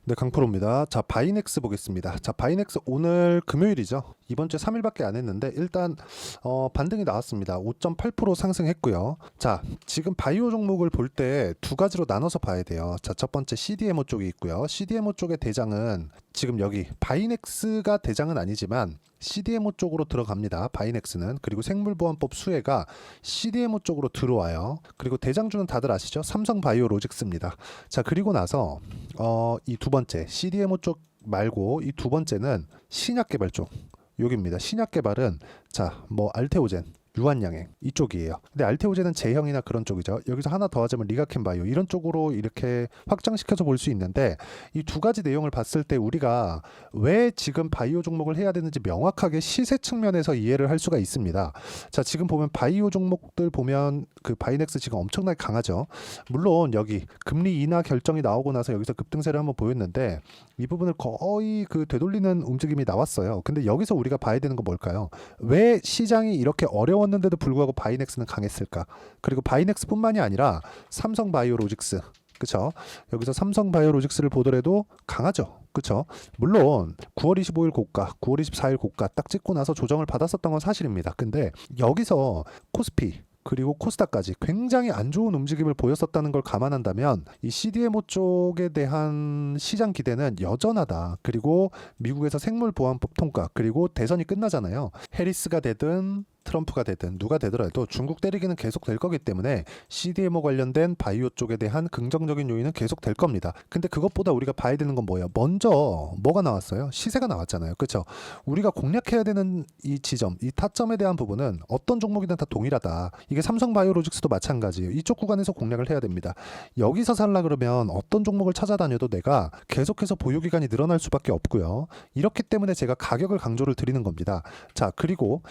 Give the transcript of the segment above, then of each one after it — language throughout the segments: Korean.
네, 강프로입니다. 자, 바이넥스 보겠습니다. 자, 바이넥스 오늘 금요일이죠. 이번 주에 3일밖에 안 했는데 일단 반등이 나왔습니다. 5.8% 상승했고요. 자, 지금 바이오 종목을 볼 때 두 가지로 나눠서 봐야 돼요. 자, 첫 번째 CDMO 쪽이 있고요. CDMO 쪽의 대장은 지금 여기 바이넥스가 대장은 아니지만 CDMO 쪽으로 들어갑니다. 바이넥스는. 그리고 생물보안법 수혜가 CDMO 쪽으로 들어와요. 그리고 대장주는 다들 아시죠? 삼성바이오로직스입니다. 자, 그리고 나서 이 두 번째 CDMO 쪽 말고 이 두 번째는 신약개발 쪽 여기입니다. 신약개발은 자, 뭐 알테오젠, 유한양행 이쪽이에요. 근데 알테오젠은 제형이나 그런 쪽이죠. 여기서 하나 더 하자면 리가켄바이오 이런 쪽으로 이렇게 확장시켜서 볼 수 있는데 이 두 가지 내용을 봤을 때 우리가 왜 지금 바이오 종목을 해야 되는지 명확하게 시세 측면에서 이해를 할 수가 있습니다. 자, 지금 보면 바이오 종목들 보면 그 바이넥스 지금 엄청나게 강하죠. 물론 여기 금리 인하 결정이 나오고 나서 여기서 급등세를 한번 보였는데 이 부분을 거의 그 되돌리는 움직임이 나왔어요. 근데 여기서 우리가 봐야 되는 건 뭘까요? 왜 시장이 이렇게 어려웠는데도 불구하고 바이넥스는 강했을까? 그리고 바이넥스뿐만이 아니라 삼성바이오로직스, 그쵸? 여기서 삼성바이오로직스를 보더라도 강하죠. 그쵸? 물론 9월 25일 고가, 9월 24일 고가 딱 찍고 나서 조정을 받았었던 건 사실입니다. 근데 여기서 코스피 그리고 코스닥까지 굉장히 안 좋은 움직임을 보였었다는 걸 감안한다면 이 CDMO 쪽에 대한 시장 기대는 여전하다. 그리고 미국에서 생물보안법 통과 그리고 대선이 끝나잖아요. 해리스가 되든 트럼프가 되든 누가 되더라도 중국 때리기는 계속 될 거기 때문에 CDMO 관련된 바이오 쪽에 대한 긍정적인 요인은 계속 될 겁니다. 근데 그것보다 우리가 봐야 되는 건 뭐예요? 먼저 뭐가 나왔어요? 시세가 나왔잖아요. 그렇죠? 우리가 공략해야 되는 이 지점, 이 타점에 대한 부분은 어떤 종목이든 다 동일하다. 이게 삼성바이오로직스도 마찬가지예요. 이쪽 구간에서 공략을 해야 됩니다. 여기서 살라 그러면 어떤 종목을 찾아다녀도 내가 계속해서 보유 기간이 늘어날 수밖에 없고요. 이렇기 때문에 제가 가격을 강조를 드리는 겁니다. 자, 그리고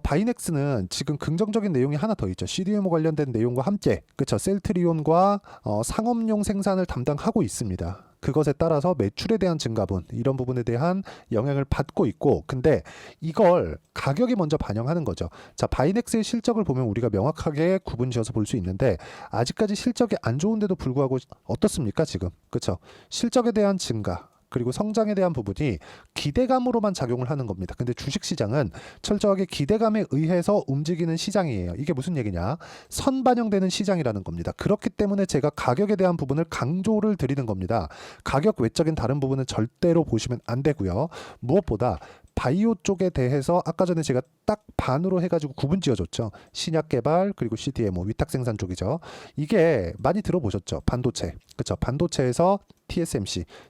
바이넥스는 지금 긍정적인 내용이 하나 더 있죠. CDMO 관련된 내용과 함께 그쵸? 셀트리온과 상업용 생산을 담당하고 있습니다. 그것에 따라서 매출에 대한 증가분 이런 부분에 대한 영향을 받고 있고 근데 이걸 가격이 먼저 반영하는 거죠. 자, 바이넥스의 실적을 보면 우리가 명확하게 구분 지어서 볼 수 있는데 아직까지 실적이 안 좋은데도 불구하고 어떻습니까 지금? 그쵸? 실적에 대한 증가 그리고 성장에 대한 부분이 기대감으로만 작용을 하는 겁니다. 근데 주식시장은 철저하게 기대감에 의해서 움직이는 시장이에요. 이게 무슨 얘기냐? 선반영되는 시장이라는 겁니다. 그렇기 때문에 제가 가격에 대한 부분을 강조를 드리는 겁니다. 가격 외적인 다른 부분은 절대로 보시면 안 되고요. 무엇보다 바이오 쪽에 대해서 아까 전에 제가 딱 반으로 해가지고 구분 지어줬죠. 신약 개발 그리고 CDMO 위탁 생산 쪽이죠. 이게 많이 들어보셨죠? 반도체. 그렇죠? 반도체에서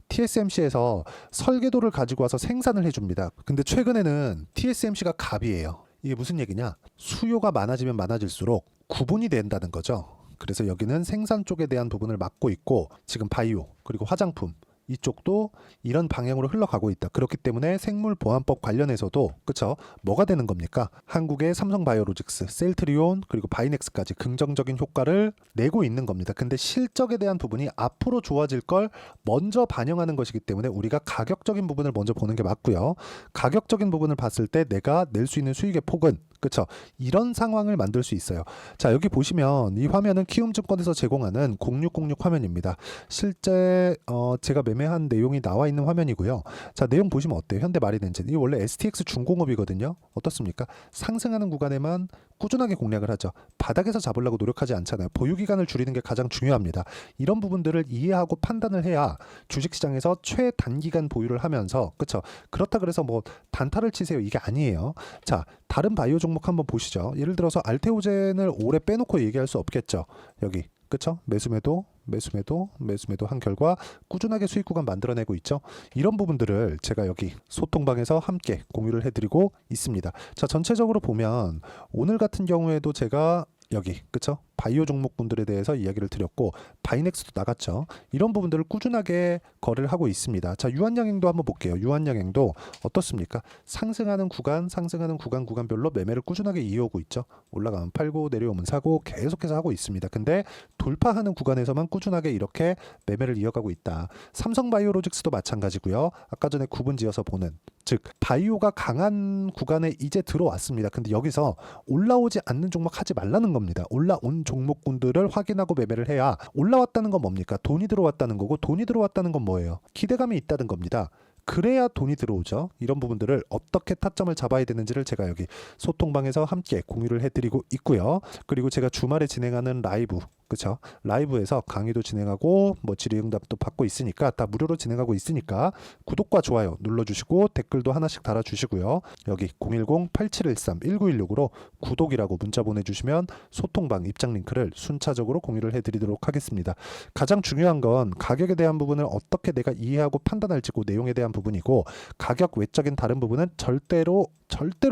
TSMC에서 설계도를 가지고 와서 생산을 해줍니다. 근데 최근에는 TSMC가 갑이에요. 이게 무슨 얘기냐? 수요가 많아지면 많아질수록 구분이 된다는 거죠. 그래서 여기는 생산 쪽에 대한 부분을 맡고 있고 지금 바이오 그리고 화장품 이쪽도 이런 방향으로 흘러가고 있다. 그렇기 때문에 생물보안법 관련해서도 그쵸? 뭐가 되는 겁니까? 한국의 삼성바이오로직스, 셀트리온 그리고 바이넥스까지 긍정적인 효과를 내고 있는 겁니다. 근데 실적에 대한 부분이 앞으로 좋아질 걸 먼저 반영하는 것이기 때문에 우리가 가격적인 부분을 먼저 보는 게 맞고요. 가격적인 부분을 봤을 때 내가 낼 수 있는 수익의 폭은 그쵸? 이런 상황을 만들 수 있어요. 자, 여기 보시면 이 화면은 키움증권에서 제공하는 0606 화면입니다. 실제 제가 매매한 내용이 나와 있는 화면이고요. 자, 내용 보시면 어때요? 현대마린엔진. 이 원래 STX 중공업이거든요. 어떻습니까? 상승하는 구간에만 꾸준하게 공략을 하죠. 바닥에서 잡으려고 노력하지 않잖아요. 보유 기간을 줄이는 게 가장 중요합니다. 이런 부분들을 이해하고 판단을 해야 주식시장에서 최단기간 보유를 하면서 그쵸? 그렇다 그래서 뭐 단타를 치세요. 이게 아니에요. 자, 다른 바이오 종목 한번 보시죠. 예를 들어서 알테오젠을 오래 빼놓고 얘기할 수 없겠죠. 여기 그쵸? 매수매도 한 결과 꾸준하게 수익 구간 만들어내고 있죠. 이런 부분들을 제가 여기 소통방에서 함께 공유를 해드리고 있습니다. 자, 전체적으로 보면 오늘 같은 경우에도 제가 여기 그쵸? 바이오 종목분들에 대해서 이야기를 드렸고 바이넥스도 나갔죠. 이런 부분들을 꾸준하게 거래를 하고 있습니다. 자, 유한양행도 한번 볼게요. 유한양행도 어떻습니까? 상승하는 구간별로 매매를 꾸준하게 이어오고 있죠. 올라가면 팔고 내려오면 사고 계속해서 하고 있습니다. 근데 돌파하는 구간에서만 꾸준하게 이렇게 매매를 이어가고 있다. 삼성바이오로직스도 마찬가지고요. 아까 전에 구분 지어서 보는 즉 바이오가 강한 구간에 이제 들어왔습니다. 근데 여기서 올라오지 않는 종목 하지 말라는 겁니다. 올라온 종목군들을 확인하고 매매를 해야 올라왔다는 건 뭡니까? 돈이 들어왔다는 거고, 돈이 들어왔다는 건 뭐예요? 기대감이 있다는 겁니다. 그래야 돈이 들어오죠. 이런 부분들을 어떻게 타점을 잡아야 되는지를 제가 여기 소통방에서 함께 공유를 해드리고 있고요. 그리고 제가 주말에 진행하는 라이브, 그쵸? 라이브에서 강의도 진행하고 뭐 질의응답도 받고 있으니까 다 무료로 진행하고 있으니까 구독과 좋아요 눌러주시고 댓글도 하나씩 달아주시고요. 여기 010-8713-1916으로 구독이라고 문자 보내주시면 소통방 입장 링크를 순차적으로 공유를 해드리도록 하겠습니다. 가장 중요한 건 가격에 대한 부분을 어떻게 내가 이해하고 판단할지 그 내용에 대한 부분이고, 가격 외적인 다른 부분은 절대로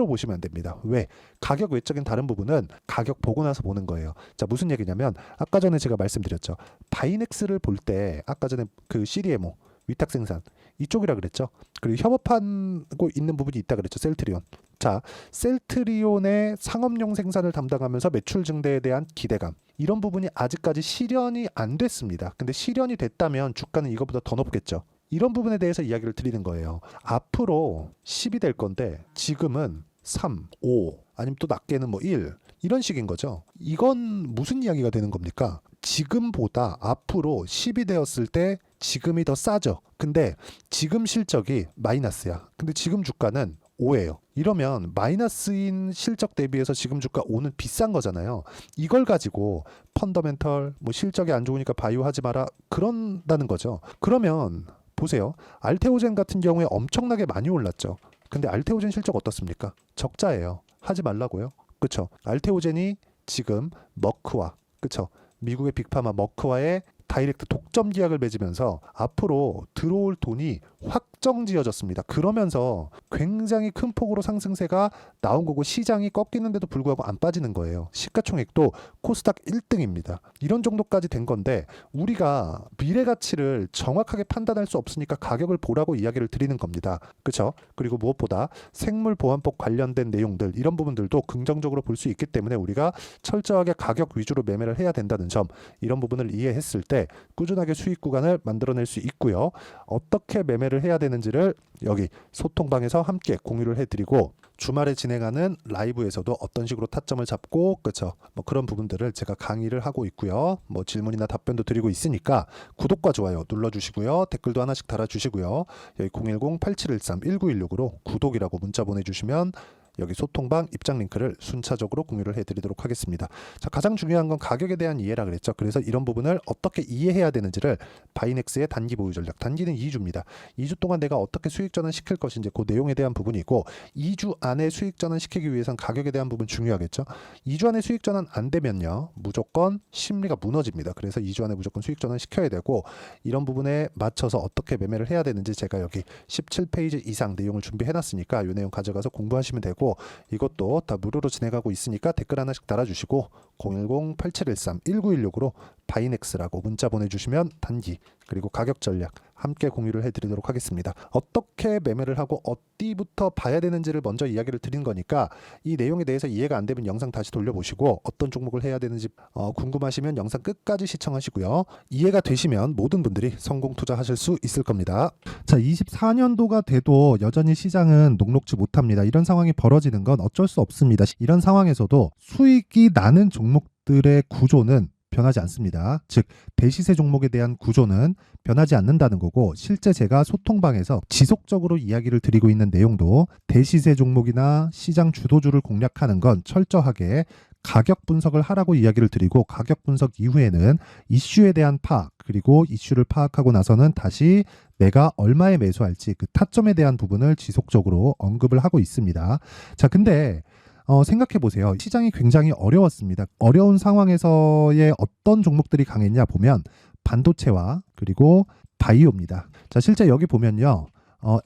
보시면 안 됩니다. 왜? 가격 외적인 다른 부분은 가격 보고 나서 보는 거예요. 자, 무슨 얘기냐면 아까 전에 제가 말씀드렸죠. 바이넥스를 볼 때 아까 전에 그 CDMO 위탁 생산 이쪽이라 그랬죠. 그리고 협업하고 있는 부분이 있다 그랬죠. 셀트리온. 자, 셀트리온의 상업용 생산을 담당하면서 매출 증대에 대한 기대감, 이런 부분이 아직까지 실현이 안 됐습니다. 근데 실현이 됐다면 주가는 이거보다 더 높겠죠. 이런 부분에 대해서 이야기를 드리는 거예요. 앞으로 10이 될 건데 지금은 3, 5 아니면 또 낮게는 뭐 1 이런 식인 거죠. 이건 무슨 이야기가 되는 겁니까? 지금보다 앞으로 10이 되었을 때 지금이 더 싸죠. 근데 지금 실적이 마이너스야. 근데 지금 주가는 5예요. 이러면 마이너스인 실적 대비해서 지금 주가 5는 비싼 거잖아요. 이걸 가지고 펀더멘털 뭐 실적이 안 좋으니까 바이오 하지 마라 그런다는 거죠. 그러면 보세요. 알테오젠 같은 경우에 엄청나게 많이 올랐죠. 근데 알테오젠 실적 어떻습니까? 적자예요. 하지 말라고요. 그쵸? 알테오젠이 지금 머크와, 그쵸? 미국의 빅파마 머크와의 다이렉트 독점 계약을 맺으면서 앞으로 들어올 돈이 확정지어졌습니다. 그러면서 굉장히 큰 폭으로 상승세가 나온 거고, 시장이 꺾이는데도 불구하고 안 빠지는 거예요. 시가총액도 코스닥 1등입니다. 이런 정도까지 된 건데 우리가 미래 가치를 정확하게 판단할 수 없으니까 가격을 보라고 이야기를 드리는 겁니다. 그렇죠? 그리고 무엇보다 생물보안법 관련된 내용들, 이런 부분들도 긍정적으로 볼 수 있기 때문에 우리가 철저하게 가격 위주로 매매를 해야 된다는 점, 이런 부분을 이해했을 때 꾸준하게 수익 구간을 만들어낼 수 있고요. 어떻게 매매를 해야 되는지를 여기 소통방에서 함께 공유를 해드리고, 주말에 진행하는 라이브에서도 어떤 식으로 타점을 잡고, 그렇죠? 뭐 그런 부분들을 제가 강의를 하고 있고요. 뭐 질문이나 답변도 드리고 있으니까 구독과 좋아요 눌러주시고요. 댓글도 하나씩 달아주시고요. 여기 010-8713-1916으로 구독이라고 문자 보내주시면 여기 소통방 입장 링크를 순차적으로 공유를 해드리도록 하겠습니다. 자, 가장 중요한 건 가격에 대한 이해라 그랬죠. 그래서 이런 부분을 어떻게 이해해야 되는지를 바이넥스의 단기 보유 전략, 단기는 2주입니다. 2주 동안 내가 어떻게 수익 전환 시킬 것인지 그 내용에 대한 부분이고, 2주 안에 수익 전환 시키기 위해선 가격에 대한 부분 중요하겠죠. 2주 안에 수익 전환 안 되면요, 무조건 심리가 무너집니다. 그래서 2주 안에 무조건 수익 전환 시켜야 되고, 이런 부분에 맞춰서 어떻게 매매를 해야 되는지 제가 여기 17페이지 이상 내용을 준비해 놨으니까 이 내용 가져가서 공부하시면 되고, 이것도 다 무료로 진행하고 있으니까 댓글 하나씩 달아주시고 010-8713-1916으로 바이넥스라고 문자 보내주시면 단기 그리고 가격 전략 함께 공유를 해드리도록 하겠습니다. 어떻게 매매를 하고 어디부터 봐야 되는지를 먼저 이야기를 드린 거니까 이 내용에 대해서 이해가 안 되면 영상 다시 돌려보시고 어떤 종목을 해야 되는지 궁금하시면 영상 끝까지 시청하시고요. 이해가 되시면 모든 분들이 성공 투자하실 수 있을 겁니다. 자, 24년도가 돼도 여전히 시장은 녹록지 못합니다. 이런 상황이 벌어지는 건 어쩔 수 없습니다. 이런 상황에서도 수익이 나는 종목들의 구조는 변하지 않습니다. 즉 대시세 종목에 대한 구조는 변하지 않는다는 거고, 실제 제가 소통방에서 지속적으로 이야기를 드리고 있는 내용도 대시세 종목이나 시장 주도주를 공략하는 건 철저하게 가격 분석을 하라고 이야기를 드리고, 가격 분석 이후에는 이슈에 대한 파악, 그리고 이슈를 파악하고 나서는 다시 내가 얼마에 매수할지 그 타점에 대한 부분을 지속적으로 언급을 하고 있습니다. 자, 근데 생각해 보세요. 시장이 굉장히 어려웠습니다. 어려운 상황에서의 어떤 종목들이 강했냐 보면 반도체와 그리고 바이오입니다. 자, 실제 여기 보면요.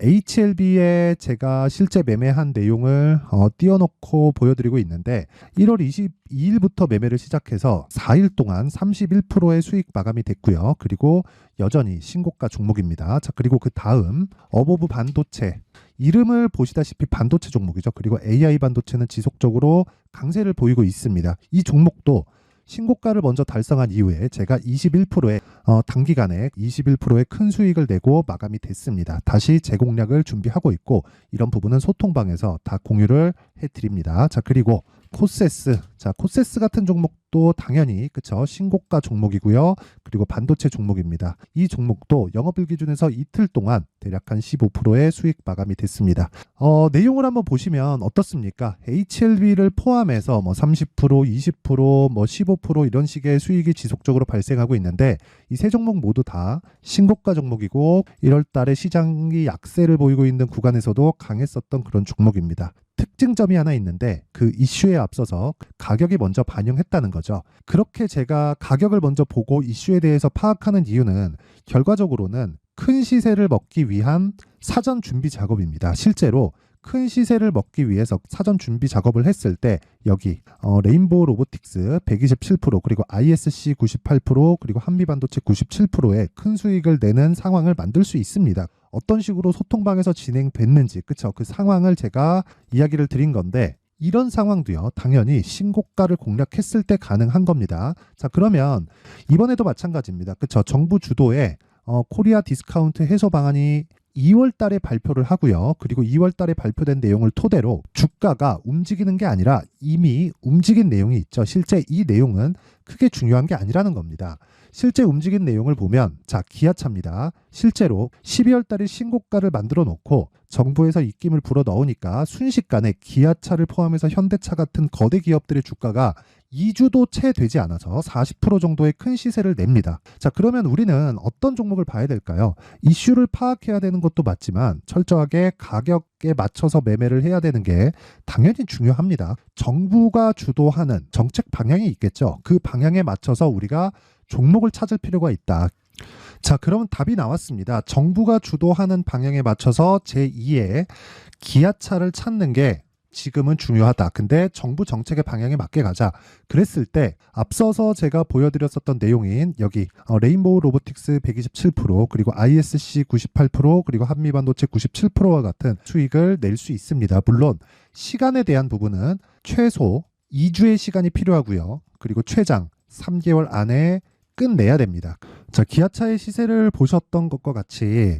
HLB에 제가 실제 매매한 내용을 띄워놓고 보여드리고 있는데 1월 22일부터 매매를 시작해서 4일 동안 31%의 수익 마감이 됐고요. 그리고 여전히 신고가 종목입니다. 자, 그리고 그 다음 어보브 반도체, 이름을 보시다시피 반도체 종목이죠. 그리고 AI 반도체는 지속적으로 강세를 보이고 있습니다. 이 종목도 신고가를 먼저 달성한 이후에 제가 21%의 단기간에 21%의 큰 수익을 내고 마감이 됐습니다. 다시 재공략을 준비하고 있고 이런 부분은 소통방에서 다 공유를 해드립니다. 자, 그리고 코세스. 자, 코세스 같은 종목도 당연히 그쵸, 신고가 종목이고요. 그리고 반도체 종목입니다. 이 종목도 영업일 기준에서 이틀 동안 대략 한 15%의 수익 마감이 됐습니다. 내용을 한번 보시면 어떻습니까? HLB를 포함해서 뭐 30%, 20%, 뭐 15% 이런 식의 수익이 지속적으로 발생하고 있는데 이 세 종목 모두 다 신고가 종목이고 1월 달에 시장이 약세를 보이고 있는 구간에서도 강했었던 그런 종목입니다. 특징점이 하나 있는데 그 이슈에 앞서서 가격이 먼저 반영했다는 거죠. 그렇게 제가 가격을 먼저 보고 이슈에 대해서 파악하는 이유는 결과적으로는 큰 시세를 먹기 위한 사전 준비 작업입니다. 실제로 큰 시세를 먹기 위해서 사전 준비 작업을 했을 때 여기 레인보우 로보틱스 127% 그리고 ISC 98% 그리고 한미반도체 97%의 큰 수익을 내는 상황을 만들 수 있습니다. 어떤 식으로 소통방에서 진행됐는지 그쵸? 그 상황을 제가 이야기를 드린 건데 이런 상황도요 당연히 신고가를 공략했을 때 가능한 겁니다. 자, 그러면 이번에도 마찬가지입니다. 그쵸? 정부 주도의 코리아 디스카운트 해소 방안이 2월 달에 발표를 하고요. 그리고 2월 달에 발표된 내용을 토대로 주가가 움직이는 게 아니라 이미 움직인 내용이 있죠. 실제 이 내용은 크게 중요한 게 아니라는 겁니다. 실제 움직인 내용을 보면 자, 기아차입니다. 실제로 12월 달에 신고가를 만들어 놓고 정부에서 입김을 불어 넣으니까 순식간에 기아차를 포함해서 현대차 같은 거대 기업들의 주가가 2주도 채 되지 않아서 40% 정도의 큰 시세를 냅니다. 자, 그러면 우리는 어떤 종목을 봐야 될까요? 이슈를 파악해야 되는 것도 맞지만 철저하게 가격에 맞춰서 매매를 해야 되는 게 당연히 중요합니다. 정부가 주도하는 정책 방향이 있겠죠. 그 방향에 맞춰서 우리가 종목을 찾을 필요가 있다. 자, 그러면 답이 나왔습니다. 정부가 주도하는 방향에 맞춰서 제2의 기아차를 찾는 게 지금은 중요하다. 근데 정부 정책의 방향에 맞게 가자. 그랬을 때 앞서서 제가 보여드렸었던 내용인 여기 레인보우 로보틱스 127% 그리고 ISC 98% 그리고 한미반도체 97%와 같은 수익을 낼 수 있습니다. 물론 시간에 대한 부분은 최소 2주의 시간이 필요하고요. 그리고 최장 3개월 안에 끝내야 됩니다. 자, 기아차의 시세를 보셨던 것과 같이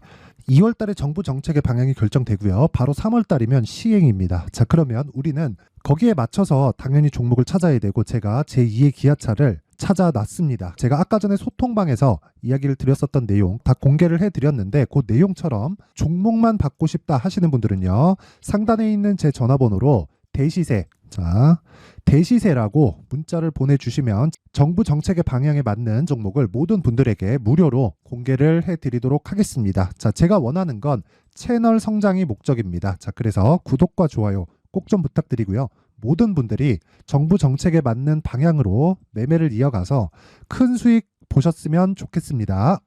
2월 달에 정부 정책의 방향이 결정되고요. 바로 3월 달이면 시행입니다. 자, 그러면 우리는 거기에 맞춰서 당연히 종목을 찾아야 되고 제가 제2의 기아차를 찾아놨습니다. 제가 아까 전에 소통방에서 이야기를 드렸었던 내용 다 공개를 해드렸는데 그 내용처럼 종목만 받고 싶다 하시는 분들은요. 상단에 있는 제 전화번호로 대시세, 자, 대시세라고 문자를 보내주시면 정부 정책의 방향에 맞는 종목을 모든 분들에게 무료로 공개를 해드리도록 하겠습니다. 자, 제가 원하는 건 채널 성장이 목적입니다. 자, 그래서 구독과 좋아요 꼭 좀 부탁드리고요. 모든 분들이 정부 정책에 맞는 방향으로 매매를 이어가서 큰 수익 보셨으면 좋겠습니다.